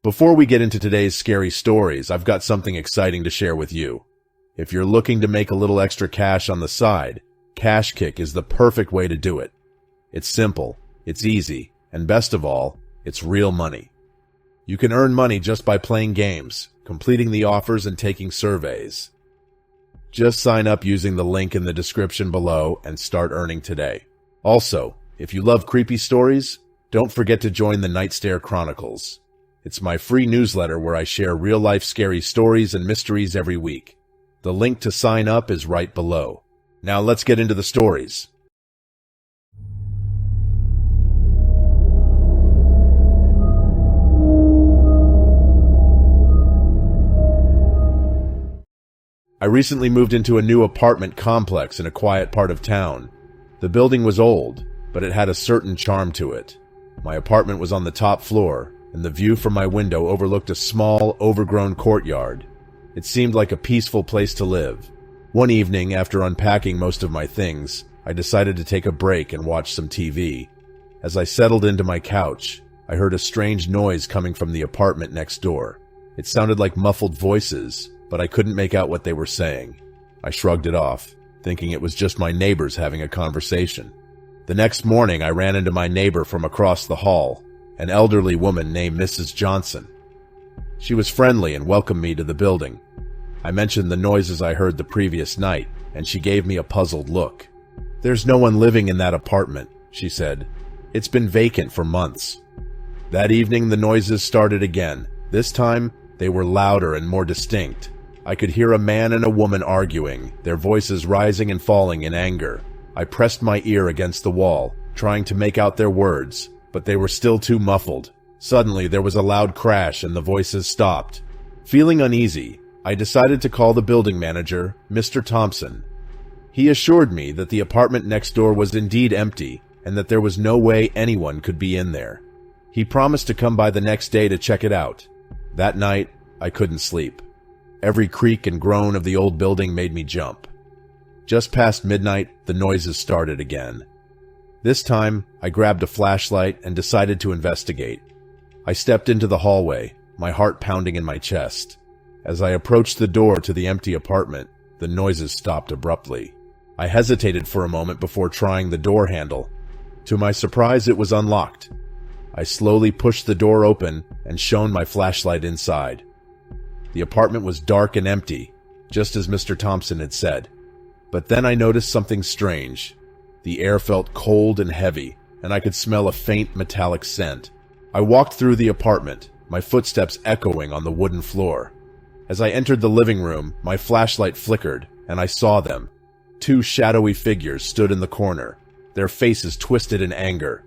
Before we get into today's scary stories, I've got something exciting to share with you. If you're looking to make a little extra cash on the side, Cashkick is the perfect way to do it. It's simple, it's easy, and best of all, it's real money. You can earn money just by playing games, completing the offers, and taking surveys. Just sign up using the link in the description below and start earning today. Also, if you love creepy stories, don't forget to join the Night Stare Chronicles. It's my free newsletter where I share real-life scary stories and mysteries every week. The link to sign up is right below. Now let's get into the stories. I recently moved into a new apartment complex in a quiet part of town. The building was old, but it had a certain charm to it. My apartment was on the top floor, and the view from my window overlooked a small, overgrown courtyard. It seemed like a peaceful place to live. One evening, after unpacking most of my things, I decided to take a break and watch some TV. As I settled into my couch, I heard a strange noise coming from the apartment next door. It sounded like muffled voices, but I couldn't make out what they were saying. I shrugged it off, thinking it was just my neighbors having a conversation. The next morning, I ran into my neighbor from across the hall, an elderly woman named Mrs. Johnson. She was friendly and welcomed me to the building. I mentioned the noises I heard the previous night, and she gave me a puzzled look. "There's no one living in that apartment," she said. "It's been vacant for months." That evening, the noises started again. This time, they were louder and more distinct. I could hear a man and a woman arguing, their voices rising and falling in anger. I pressed my ear against the wall, trying to make out their words, but they were still too muffled. Suddenly, there was a loud crash and the voices stopped. Feeling uneasy, I decided to call the building manager, Mr. Thompson. He assured me that the apartment next door was indeed empty and that there was no way anyone could be in there. He promised to come by the next day to check it out. That night, I couldn't sleep. Every creak and groan of the old building made me jump. Just past midnight, the noises started again. This time, I grabbed a flashlight and decided to investigate. I stepped into the hallway, my heart pounding in my chest. As I approached the door to the empty apartment, the noises stopped abruptly. I hesitated for a moment before trying the door handle. To my surprise, it was unlocked. I slowly pushed the door open and shone my flashlight inside. The apartment was dark and empty, just as Mr. Thompson had said. But then I noticed something strange. The air felt cold and heavy, and I could smell a faint metallic scent. I walked through the apartment, my footsteps echoing on the wooden floor. As I entered the living room, my flashlight flickered, and I saw them. Two shadowy figures stood in the corner, their faces twisted in anger.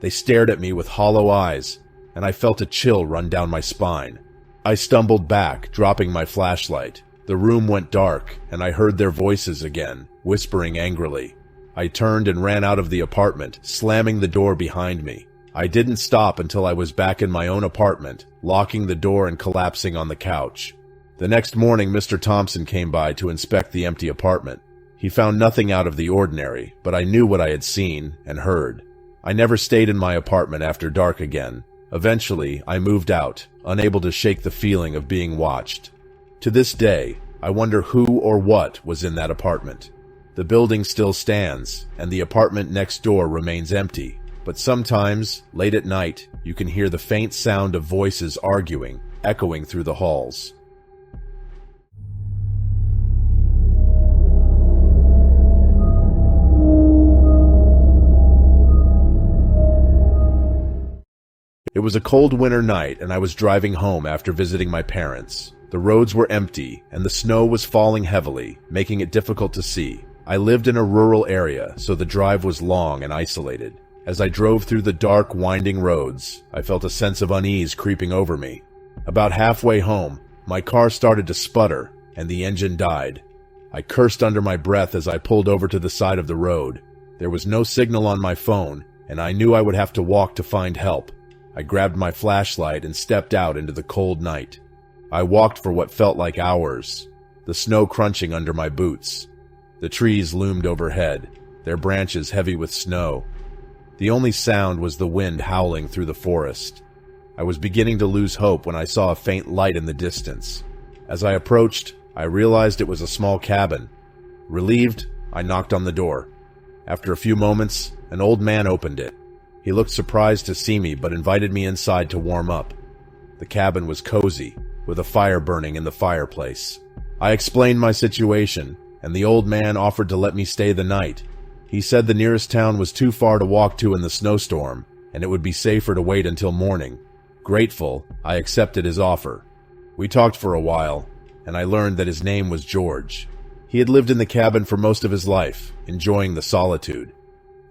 They stared at me with hollow eyes, and I felt a chill run down my spine. I stumbled back, dropping my flashlight. The room went dark, and I heard their voices again, whispering angrily. I turned and ran out of the apartment, slamming the door behind me. I didn't stop until I was back in my own apartment, locking the door and collapsing on the couch. The next morning, Mr. Thompson came by to inspect the empty apartment. He found nothing out of the ordinary, but I knew what I had seen and heard. I never stayed in my apartment after dark again. Eventually, I moved out, unable to shake the feeling of being watched. To this day, I wonder who or what was in that apartment. The building still stands, and the apartment next door remains empty. But sometimes, late at night, you can hear the faint sound of voices arguing, echoing through the halls. It was a cold winter night, and I was driving home after visiting my parents. The roads were empty, and the snow was falling heavily, making it difficult to see. I lived in a rural area, so the drive was long and isolated. As I drove through the dark, winding roads, I felt a sense of unease creeping over me. About halfway home, my car started to sputter, and the engine died. I cursed under my breath as I pulled over to the side of the road. There was no signal on my phone, and I knew I would have to walk to find help. I grabbed my flashlight and stepped out into the cold night. I walked for what felt like hours, the snow crunching under my boots. The trees loomed overhead, their branches heavy with snow. The only sound was the wind howling through the forest. I was beginning to lose hope when I saw a faint light in the distance. As I approached, I realized it was a small cabin. Relieved, I knocked on the door. After a few moments, an old man opened it. He looked surprised to see me, but invited me inside to warm up. The cabin was cozy, with a fire burning in the fireplace. I explained my situation, and the old man offered to let me stay the night. He said the nearest town was too far to walk to in the snowstorm, and it would be safer to wait until morning. Grateful, I accepted his offer. We talked for a while, and I learned that his name was George. He had lived in the cabin for most of his life, enjoying the solitude.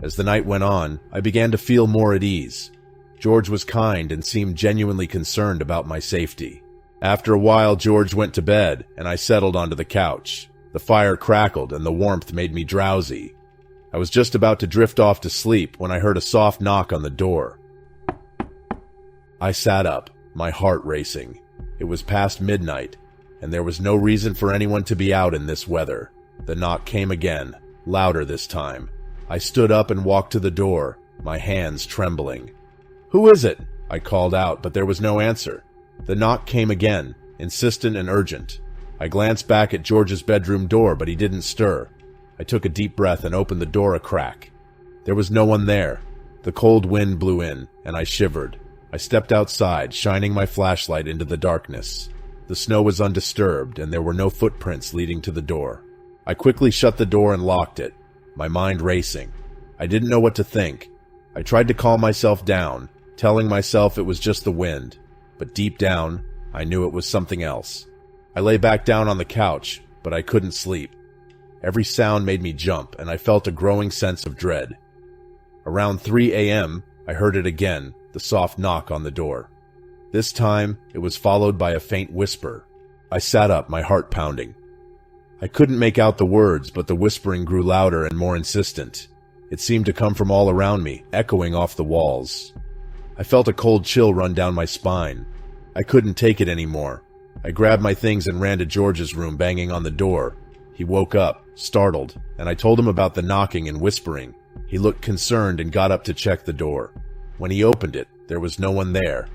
As the night went on, I began to feel more at ease. George was kind and seemed genuinely concerned about my safety. After a while, George went to bed, and I settled onto the couch. The fire crackled, and the warmth made me drowsy. I was just about to drift off to sleep when I heard a soft knock on the door. I sat up, my heart racing. It was past midnight, and there was no reason for anyone to be out in this weather. The knock came again, louder this time. I stood up and walked to the door, my hands trembling. "Who is it?" I called out, but there was no answer. The knock came again, insistent and urgent. I glanced back at George's bedroom door, but he didn't stir. I took a deep breath and opened the door a crack. There was no one there. The cold wind blew in, and I shivered. I stepped outside, shining my flashlight into the darkness. The snow was undisturbed, and there were no footprints leading to the door. I quickly shut the door and locked it, my mind racing. I didn't know what to think. I tried to calm myself down, telling myself it was just the wind, but deep down, I knew it was something else. I lay back down on the couch, but I couldn't sleep. Every sound made me jump, and I felt a growing sense of dread. Around 3 a.m., I heard it again, the soft knock on the door. This time, it was followed by a faint whisper. I sat up, my heart pounding. I couldn't make out the words, but the whispering grew louder and more insistent. It seemed to come from all around me, echoing off the walls. I felt a cold chill run down my spine. I couldn't take it anymore. I grabbed my things and ran to George's room, banging on the door. He woke up, startled, and I told him about the knocking and whispering. He looked concerned and got up to check the door. When he opened it, there was no one there.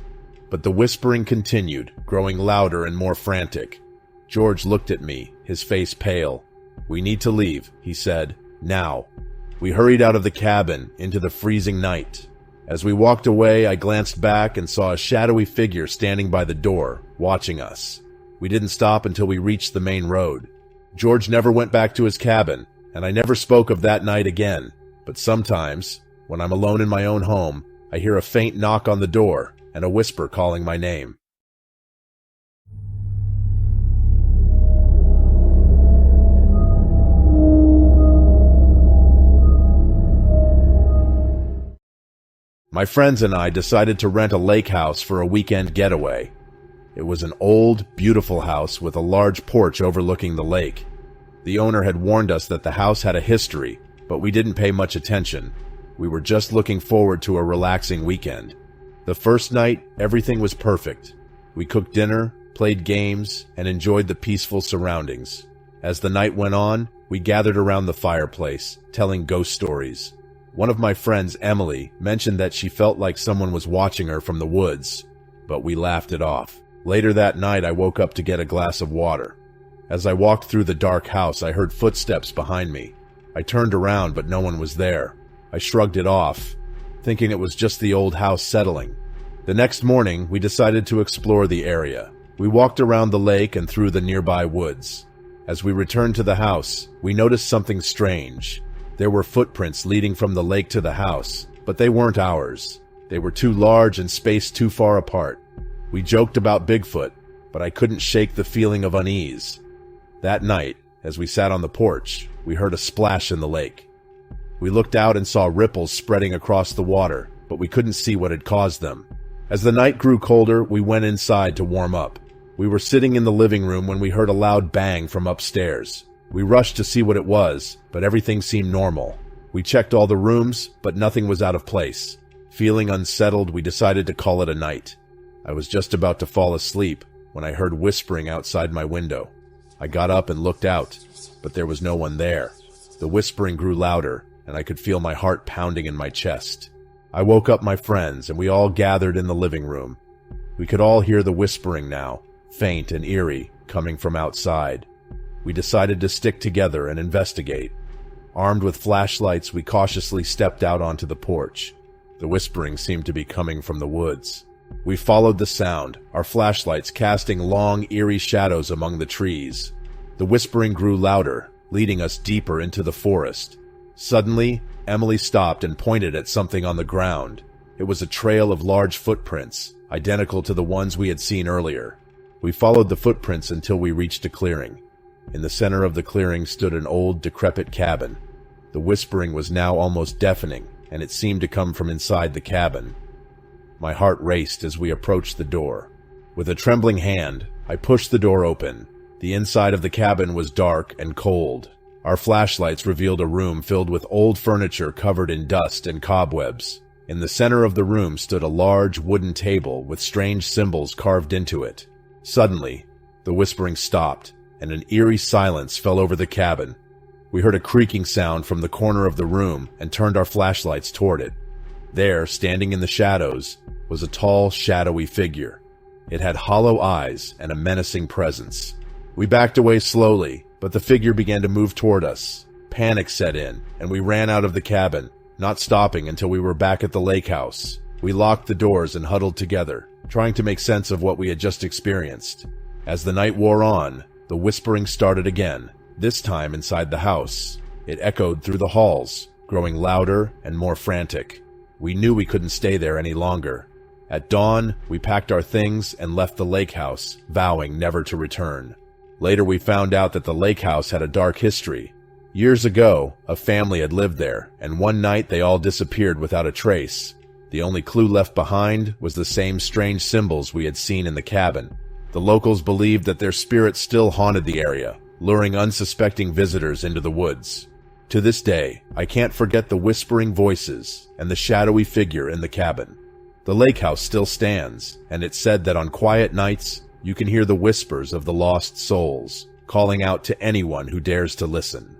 But the whispering continued, growing louder and more frantic. George looked at me, his face pale. "We need to leave," he said. "Now." We hurried out of the cabin, into the freezing night. As we walked away, I glanced back and saw a shadowy figure standing by the door, watching us. We didn't stop until we reached the main road. George never went back to his cabin, and I never spoke of that night again. But sometimes, when I'm alone in my own home, I hear a faint knock on the door and a whisper calling my name. My friends and I decided to rent a lake house for a weekend getaway. It was an old, beautiful house with a large porch overlooking the lake. The owner had warned us that the house had a history, but we didn't pay much attention. We were just looking forward to a relaxing weekend. The first night, everything was perfect. We cooked dinner, played games, and enjoyed the peaceful surroundings. As the night went on, we gathered around the fireplace, telling ghost stories. One of my friends, Emily, mentioned that she felt like someone was watching her from the woods, but we laughed it off. Later that night, I woke up to get a glass of water. As I walked through the dark house, I heard footsteps behind me. I turned around, but no one was there. I shrugged it off, thinking it was just the old house settling. The next morning, we decided to explore the area. We walked around the lake and through the nearby woods. As we returned to the house, we noticed something strange. There were footprints leading from the lake to the house, but they weren't ours. They were too large and spaced too far apart. We joked about Bigfoot, but I couldn't shake the feeling of unease. That night, as we sat on the porch, we heard a splash in the lake. We looked out and saw ripples spreading across the water, but we couldn't see what had caused them. As the night grew colder, we went inside to warm up. We were sitting in the living room when we heard a loud bang from upstairs. We rushed to see what it was, but everything seemed normal. We checked all the rooms, but nothing was out of place. Feeling unsettled, we decided to call it a night. I was just about to fall asleep when I heard whispering outside my window. I got up and looked out, but there was no one there. The whispering grew louder, and I could feel my heart pounding in my chest. I woke up my friends, and we all gathered in the living room. We could all hear the whispering now, faint and eerie, coming from outside. We decided to stick together and investigate. Armed with flashlights, we cautiously stepped out onto the porch. The whispering seemed to be coming from the woods. We followed the sound, our flashlights casting long, eerie shadows among the trees. The whispering grew louder, leading us deeper into the forest. Suddenly, Emily stopped and pointed at something on the ground. It was a trail of large footprints, identical to the ones we had seen earlier. We followed the footprints until we reached a clearing. In the center of the clearing stood an old, decrepit cabin. The whispering was now almost deafening, and it seemed to come from inside the cabin. My heart raced as we approached the door. With a trembling hand, I pushed the door open. The inside of the cabin was dark and cold. Our flashlights revealed a room filled with old furniture covered in dust and cobwebs. In the center of the room stood a large wooden table with strange symbols carved into it. Suddenly, the whispering stopped, and an eerie silence fell over the cabin. We heard a creaking sound from the corner of the room and turned our flashlights toward it. There, standing in the shadows, was a tall, shadowy figure. It had hollow eyes and a menacing presence. We backed away slowly, but the figure began to move toward us. Panic set in, and we ran out of the cabin, not stopping until we were back at the lake house. We locked the doors and huddled together, trying to make sense of what we had just experienced. As the night wore on, the whispering started again, this time inside the house. It echoed through the halls, growing louder and more frantic. We knew we couldn't stay there any longer. At dawn, we packed our things and left the lake house, vowing never to return. Later we found out that the lake house had a dark history. Years ago, a family had lived there, and one night they all disappeared without a trace. The only clue left behind was the same strange symbols we had seen in the cabin. The locals believed that their spirits still haunted the area, luring unsuspecting visitors into the woods. To this day, I can't forget the whispering voices and the shadowy figure in the cabin. The lake house still stands, and it's said that on quiet nights, you can hear the whispers of the lost souls, calling out to anyone who dares to listen.